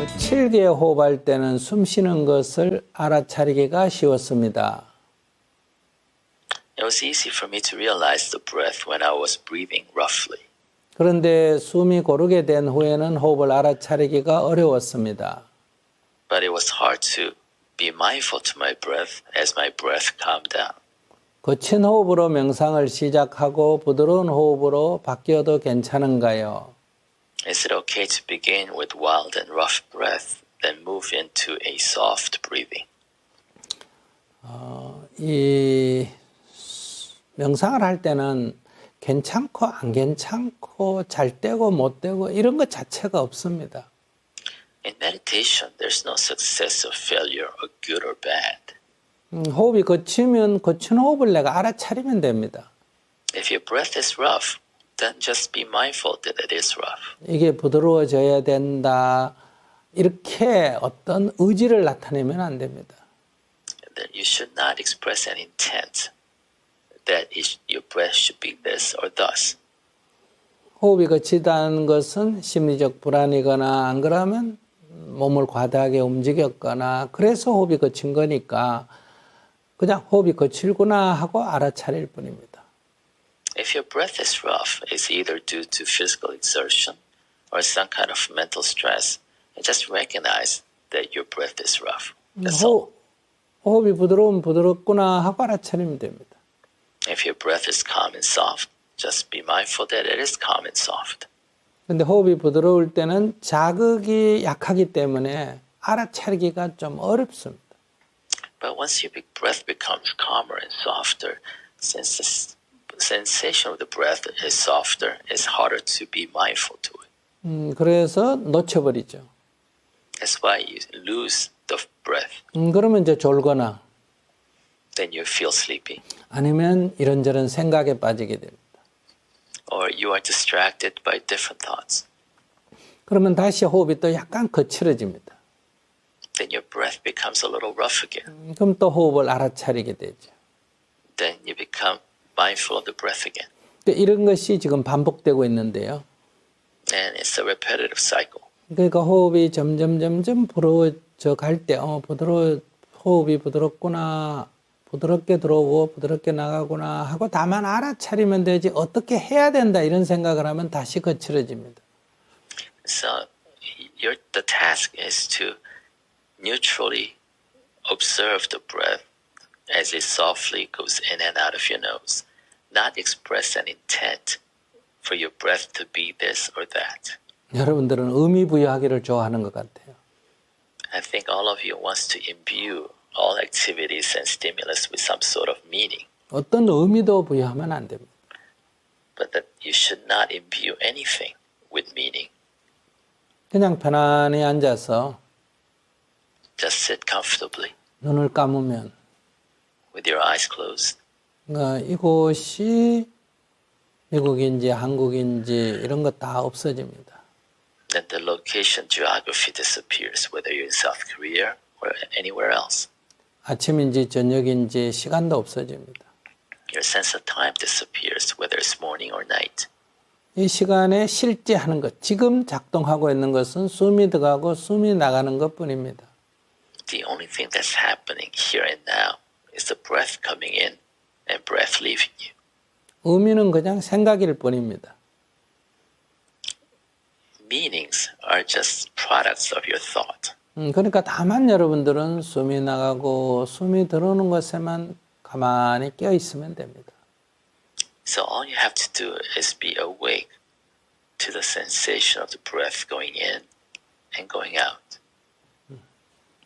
7개 호흡할 때는 숨 쉬는 것을 알아차리기가 쉬웠습니다. It was easy for me to realize the breath when I was breathing roughly. 그런데 숨이 고르게 된 후에는 호흡을 알아차리기가 어려웠습니다. But it was hard to be mindful to my breath as my breath calmed down. 거친 호흡으로 명상을 시작하고 부드러운 호흡으로 바뀌어도 괜찮은가요? Is it okay to begin with wild and rough breath, then move into a soft breathing? 이 명상을 할 때는 괜찮고 안 괜찮고 잘 되고 못 되고 이런 것 자체가 없습니다. In meditation, there's no success or failure or good or bad. 호흡이 거치면 거친 호흡을 내가 알아차리면 됩니다. If your breath is rough, then just be mindful that it is rough. 이게 부드러워져야 된다. 이렇게 어떤 의지를 나타내면 안 됩니다. That you should not express an intent that your breath should be this or thus. 호흡이 거치다는 것은 심리적 불안이거나 안 그러면 몸을 과다하게 움직였거나 그래서 호흡이 거친 거니까 그냥 호흡이 거칠구나 하고 알아차릴 뿐입니다. If your breath is rough, it's either due to physical exertion or some kind of mental stress. Just recognize that your breath is rough. That's all. 호흡이 부드러우면 부드럽구나 하고 알아차리면 됩니다. If your breath is calm and soft, just be mindful that it is calm and soft. 근데 호흡이 부드러울 때는 자극이 약하기 때문에 알아차리기가 좀 어렵습니다. But once your breath becomes calmer and softer, since the sensation of the breath is softer, it's harder to be mindful to it. 그래서 놓쳐버리죠. That's why you lose the breath. 그러면 이제 졸거나 Then you feel sleepy. 아니면 이런저런 생각에 빠지게 됩니다. Or you are distracted by different thoughts. 그러면 다시 호흡이 또 약간 거칠어집니다. Then your breath becomes a little rough again. 그럼 또 호흡을 알아차리게 되죠. Then you become mindful of the breath again. 이런 것이 지금 반복되고 있는데요. And it's a repetitive cycle. 그러니까 호흡이 점점 부러워져 갈 때, 호흡이 부드럽구나, 부드럽게 들어오고 부드럽게 나가구나 하고 다만 알아차리면 되지 어떻게 해야 된다 이런 생각을 하면 다시 거칠어집니다. So the task is to neutrally observe the breath as it softly goes in and out of your nose, not express an intent for your breath to be this or that. 여러분들은 의미 부여하기를 좋아하는 것 같아요. I think all of you wants to imbue all activities and stimulus with some sort of meaning. 어떤 의미도 부여하면 안 됩니다. But that you should not imbue anything with meaning. 그냥 편안히 앉아서 Just sit comfortably 눈을 감으면 with your eyes closed. 이곳이 미국인지 한국인지 이런 거 다 없어집니다. Then the location geography disappears, whether you're in South Korea or anywhere else. 아침인지 저녁인지 시간도 없어집니다. Your sense of time disappears, whether it's morning or night. 이 시간에 실제 하는 것, 지금 작동하고 있는 것은 숨이 들어가고 숨이 나가는 것뿐입니다. The only thing that's happening here and now is the breath coming in and breath leaving you. 의미는 그냥 생각일 뿐입니다. Meanings are just products of your thought. 그러니까 다만 여러분들은 숨이 나가고 숨이 들어오는 것에만 가만히 깨어 있으면 됩니다. So all you have to do is be awake to the sensation of the breath going in and going out.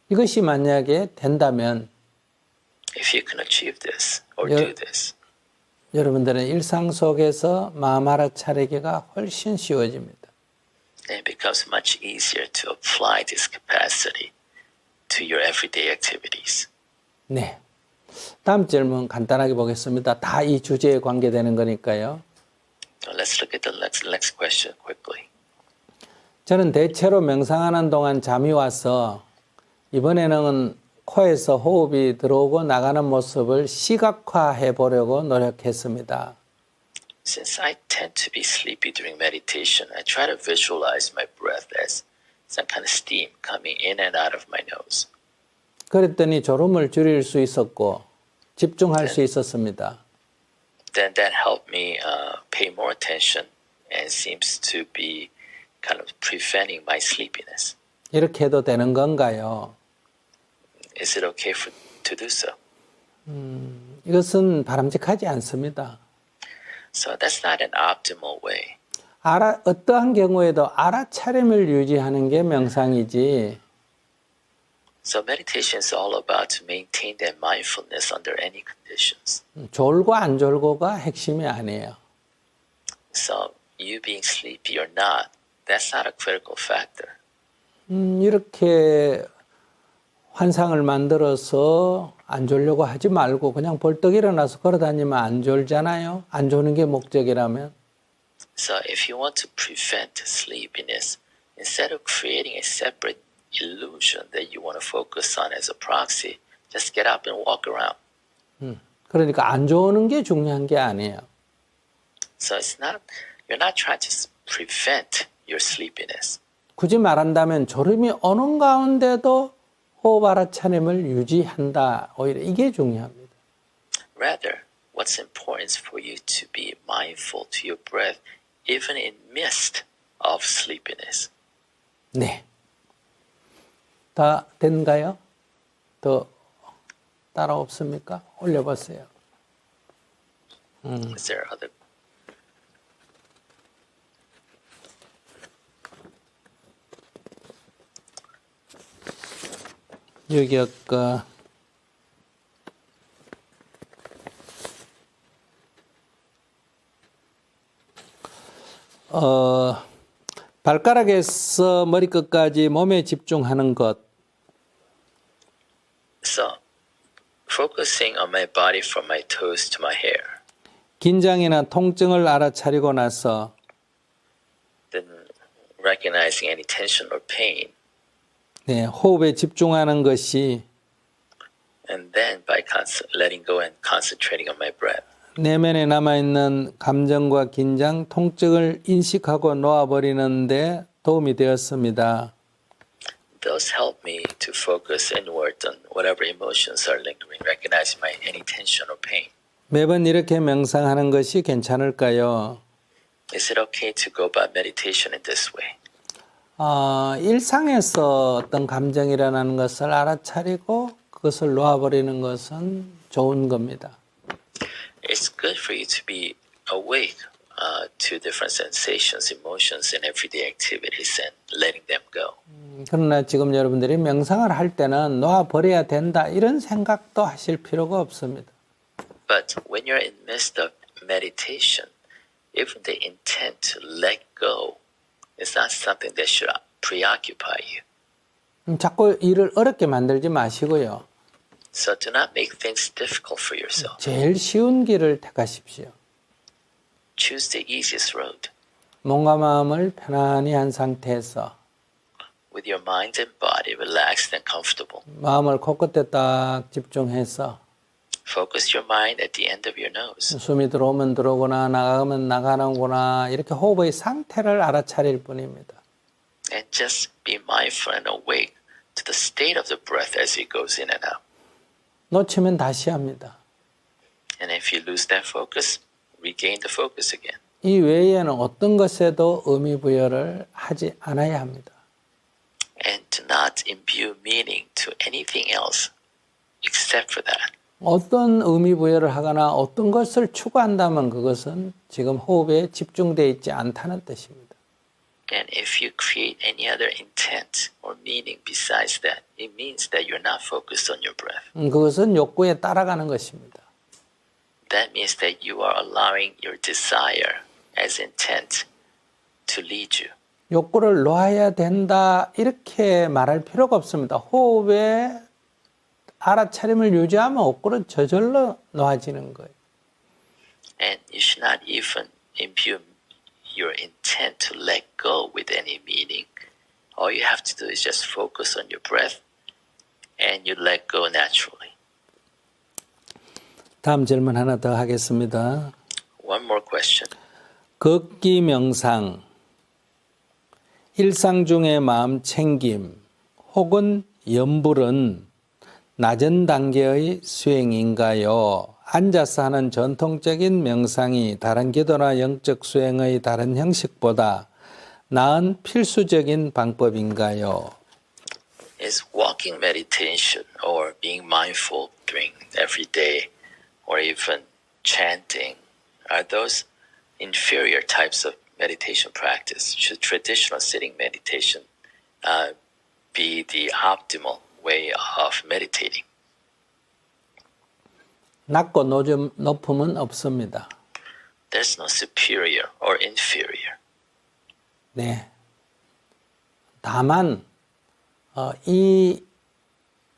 이것이 만약에 된다면 If you can achieve this or do this, 여러분들은 일상 속에서 마음 알아차리기가 훨씬 쉬워집니다. then it becomes much easier to apply this capacity to your everyday activities. 네. 다음 질문 간단하게 보겠습니다. 다 이 주제에 관계되는 거니까요. So let's look at the next question quickly. 저는 대체로 명상하는 동안 잠이 와서 이번에는 코에서 호흡이 들어오고 나가는 모습을 시각화해 보려고 노력했습니다. Since I tend to be sleepy during meditation, I try to visualize my breath as some kind of steam coming in and out of my nose. 그랬더니 졸음을 줄일 수 있었고 집중할 수 있었습니다. Then that helped me pay more attention and seems to be kind of preventing my sleepiness. 이렇게 해도 되는 건가요? Is it okay to do so? 이것은 바람직하지 않습니다. So that's not an optimal way. 어떠한 경우에도 알아차림을 유지하는 게 명상이지 So meditation is all about to maintain that mindfulness under any conditions. 졸고 안 졸고가 핵심이 아니에요. So you being sleepy or not, that's not a critical factor. 이렇게 환상을 만들어서 안 졸려고 하지 말고 그냥 벌떡 일어나서 걸어다니면 안 졸잖아요. 안 조는 게 목적이라면. So if you want to prevent sleepiness, instead of creating a separate illusion that you want to focus on as a proxy, just get up and walk around. 그러니까 안 조는 게 중요한 게 아니에요. So you're not trying to prevent your sleepiness. 굳이 말한다면 졸음이 오는 가운데도 호흡 알아차림을 유지한다. 오히려 이게 중요합니다. Rather, what's important is for you to be mindful to your breath, even in midst of sleepiness. 네. 다 된가요? 더 따라 없습니까? 올려보세요. Is there other? 여기 아까 발가락에서 머리끝까지 몸에 집중하는 것. So, focusing on my body from my toes to my hair, 긴장이나 통증을 알아차리고 나서 then recognizing any tension or pain, 네, 호흡에 집중하는 것이 and then by letting go and concentrating on my breath. 내면에 남아있는 감정과 긴장, 통증을 인식하고 놓아버리는데 도움이 되었습니다. Those help me to focus inward on whatever emotions are lingering, recognizing any tension or pain. 매번 이렇게 명상하는 것이 괜찮을까요? Is it okay to go about meditation in this way? 일상에서 어떤 감정이 일어나는 것을 알아차리고 그것을 놓아버리는 것은 좋은 겁니다. It's good for you to be awake to different sensations, emotions, and everyday activities and letting them go. 그러나 지금 여러분들이 명상을 할 때는 놓아버려야 된다 이런 생각도 하실 필요가 없습니다. But when you're in the midst of meditation, even the intent to let go is not something that should preoccupy you. 자꾸 일을 어렵게 만들지 마시고요. So do not make things difficult for yourself. 제일 쉬운 길을 택하십시오. Choose the easiest road. 몸과 마음을 편안히 한 상태에서 With your mind and body relaxed and comfortable. 마음을 코끝에 딱 집중해서 Focus your mind at the end of your nose. 숨이 들어오면 들어오거나 나가면 나가는구나 이렇게 호흡의 상태를 알아차릴 뿐입니다. And just be mindful and awake to the state of the breath as it goes in and out. 놓치면 다시 합니다. And if you lose that focus, regain the focus again. 이 외에는 어떤 것에도 의미 부여를 하지 않아야 합니다. And do not imbue meaning to anything else except for that. 어떤 의미 부여를 하거나 어떤 것을 추구한다면 그것은 지금 호흡에 집중되어 있지 않다는 뜻입니다. And if you create any other intent or meaning besides that, it means that you're not focused on your breath. 그것은 욕구에 따라가는 것입니다. That means that you are allowing your desire as intent to lead you. 욕구를 놓아야 된다 이렇게 말할 필요가 없습니다. 호흡에 알아차림을 유지하면 욕구는 저절로 놓아지는 거예요. And you should not even imbue your intent to let go with any meaning. All you have to do is just focus on your breath and you let go naturally. 다음 질문 하나 더 하겠습니다. One more question. 걷기 명상 일상 중의 마음 챙김 혹은 염불은 낮은 단계의 수행인가요? 앉아서 하는 전통적인 명상이 다른 기도나 영적 수행의 다른 형식보다 나은 필수적인 방법인가요? Is walking meditation or being mindful during every day or even chanting, are those inferior types of meditation practice? Should traditional sitting meditation be the optimal way of meditating? 낮고 높음은 없습니다. There's no superior or inferior. 네. 다만 이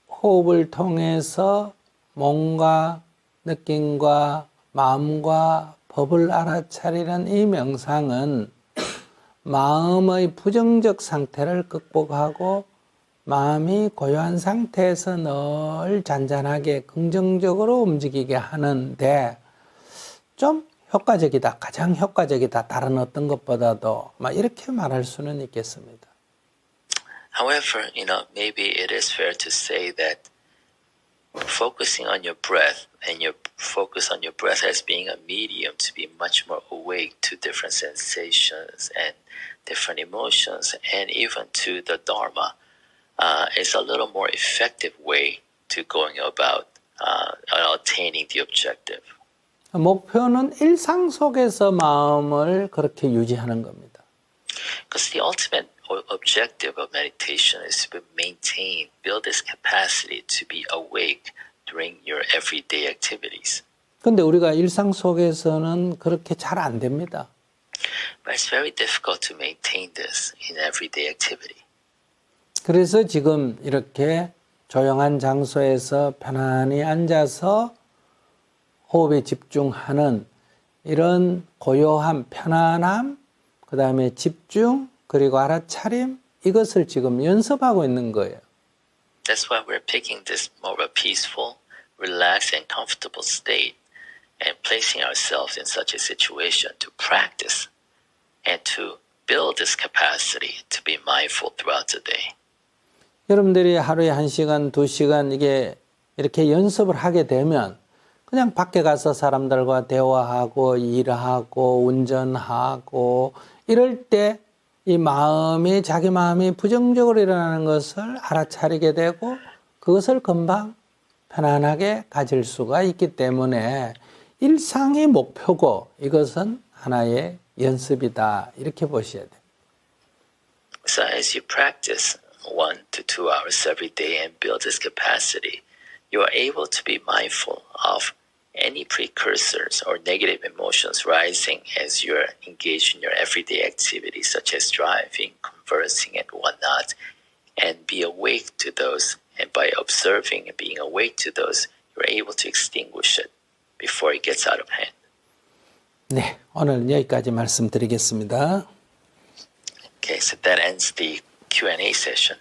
호흡을 통해서 몸과 느낌과 마음과 법을 알아차리는 이 명상은 마음의 부정적 상태를 극복하고 마음이 고요한 상태에서 늘 잔잔하게 긍정적으로 움직이게 하는데 좀 효과적이다, 가장 효과적이다, 다른 어떤 것보다도 막 이렇게 말할 수는 있겠습니다. However, maybe it is fair to say that focusing on your breath and your focus on your breath as being a medium to be much more awake to different sensations and different emotions and even to the Dharma is a little more effective way to going about attaining the objective. 목표는 일상 속에서 마음을 그렇게 유지하는 겁니다. Because the ultimate objective of meditation is to maintain, build this capacity to be awake during your everyday activities. 근데 우리가 일상 속에서는 그렇게 잘 안 됩니다. But it's very difficult to maintain this in everyday activity. 그래서 지금 이렇게 조용한 장소에서 편안히 앉아서 호흡에 집중하는 이런 고요함, 편안함, 그 다음에 집중, 그리고 알아차림, 이것을 지금 연습하고 있는 거예요. That's why we're picking this more of a peaceful, relaxed, and comfortable state and placing ourselves in such a situation to practice and to build this capacity to be mindful throughout the day. 여러분들이 하루에 1시간, 2시간 이게 이렇게 연습을 하게 되면 그냥 밖에 가서 사람들과 대화하고 일하고 운전하고 이럴 때 이 마음이 자기 마음이 부정적으로 일어나는 것을 알아차리게 되고 그것을 금방 편안하게 가질 수가 있기 때문에 일상이 목표고 이것은 하나의 연습이다 이렇게 보셔야 돼요. So as you practice 1 to 2 hours every day and build this capacity, you are able to be mindful of any precursors or negative emotions rising as you're engaged in your everyday activities such as driving, conversing, and whatnot, and be awake to those. And by observing and being awake to those, you're able to extinguish it before it gets out of hand. 네, 오늘 여기까지 말씀드리겠습니다. Okay, so that ends the Q&A session.